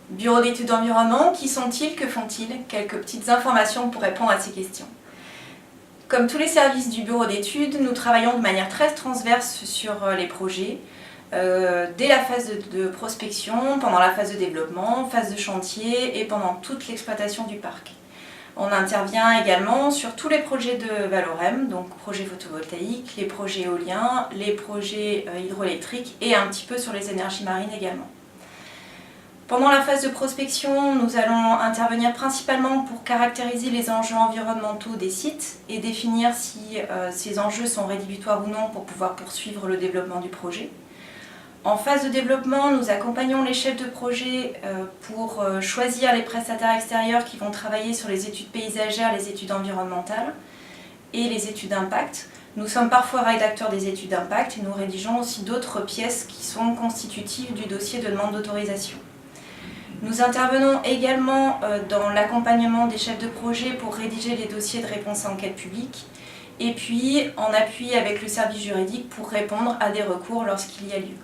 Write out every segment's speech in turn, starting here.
Bureau d'études d'environnement, qui sont-ils, que font-ils? Quelques petites informations pour répondre à ces questions. Comme tous les services du bureau d'études, nous travaillons de manière très transverse sur les projets, dès la phase de prospection, pendant la phase de développement, phase de chantier et pendant toute l'exploitation du parc. On intervient également sur tous les projets de Valorem, donc projets photovoltaïques, les projets éoliens, les projets hydroélectriques et un petit peu sur les énergies marines également. Pendant la phase de prospection, nous allons intervenir principalement pour caractériser les enjeux environnementaux des sites et définir si ces enjeux sont rédhibitoires ou non pour pouvoir poursuivre le développement du projet. En phase de développement, nous accompagnons les chefs de projet pour choisir les prestataires extérieurs qui vont travailler sur les études paysagères, les études environnementales et les études d'impact. Nous sommes parfois rédacteurs des études d'impact et nous rédigeons aussi d'autres pièces qui sont constitutives du dossier de demande d'autorisation. Nous intervenons également dans l'accompagnement des chefs de projet pour rédiger les dossiers de réponse à enquête publique et puis en appui avec le service juridique pour répondre à des recours lorsqu'il y a lieu.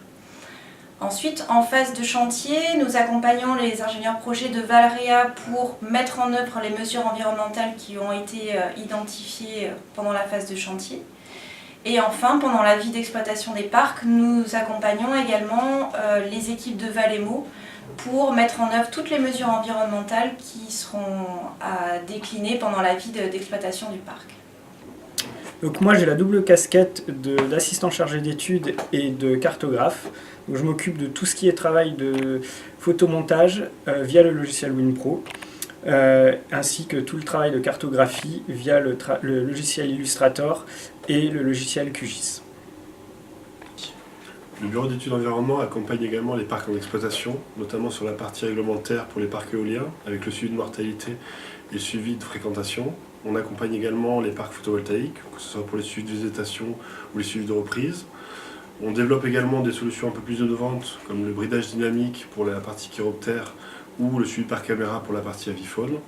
Ensuite, en phase de chantier, nous accompagnons les ingénieurs projets de Valrea pour mettre en œuvre les mesures environnementales qui ont été identifiées pendant la phase de chantier. Et enfin, pendant la vie d'exploitation des parcs, nous accompagnons également les équipes de Valemo pour mettre en œuvre toutes les mesures environnementales qui seront à décliner pendant la vie d'exploitation du parc. Donc moi j'ai la double casquette d'assistant chargé d'études et de cartographe. Donc, je m'occupe de tout ce qui est travail de photomontage via le logiciel WinPro, ainsi que tout le travail de cartographie via le logiciel Illustrator et le logiciel QGIS. Le bureau d'études environnement accompagne également les parcs en exploitation, notamment sur la partie réglementaire pour les parcs éoliens, avec le suivi de mortalité et le suivi de fréquentation. On accompagne également les parcs photovoltaïques, que ce soit pour les suivis de végétation ou les suivis de reprise. On développe également des solutions un peu plus innovantes, comme le bridage dynamique pour la partie chiroptère ou le suivi par caméra pour la partie avifaune.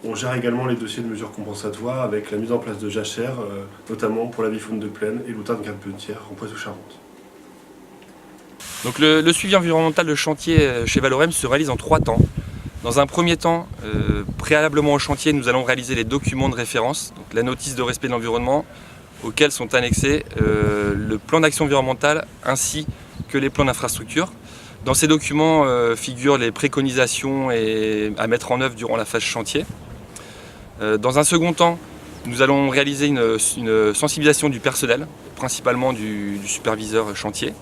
On gère également les dossiers de mesures compensatoires avec la mise en place de jachères, notamment pour l'avifaune de plaine et l'outarde carpentière en Poitou-Charentes. Donc le suivi environnemental de chantier chez Valorem se réalise en 3 temps. Dans un premier temps, préalablement au chantier, nous allons réaliser les documents de référence, donc la notice de respect de l'environnement, auxquels sont annexés le plan d'action environnementale ainsi que les plans d'infrastructure. Dans ces documents figurent les préconisations à mettre en œuvre durant la phase chantier. Dans un second temps, nous allons réaliser une sensibilisation du personnel, principalement du superviseur chantier.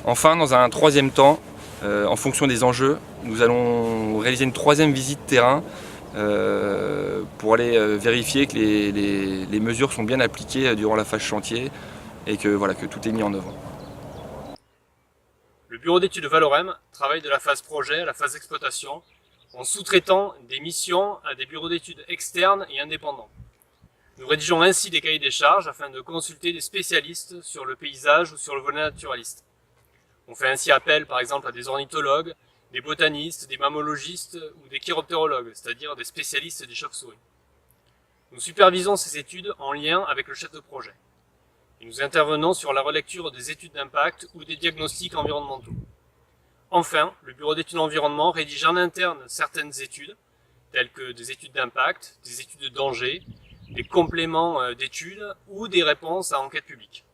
Enfin, dans un troisième temps, en fonction des enjeux, nous allons réaliser une 3e visite terrain pour aller vérifier que les mesures sont bien appliquées durant la phase chantier et que tout est mis en œuvre. Le bureau d'études de Valorem travaille de la phase projet à la phase exploitation en sous-traitant des missions à des bureaux d'études externes et indépendants. Nous rédigeons ainsi des cahiers des charges afin de consulter des spécialistes sur le paysage ou sur le volet naturaliste. On fait ainsi appel par exemple à des ornithologues, des botanistes, des mammalogistes ou des chiroptérologues, c'est-à-dire des spécialistes des chauves-souris. Nous supervisons ces études en lien avec le chef de projet. Et nous intervenons sur la relecture des études d'impact ou des diagnostics environnementaux. Enfin, le bureau d'études environnement rédige en interne certaines études, telles que des études d'impact, des études de danger, des compléments d'études ou des réponses à enquête publique.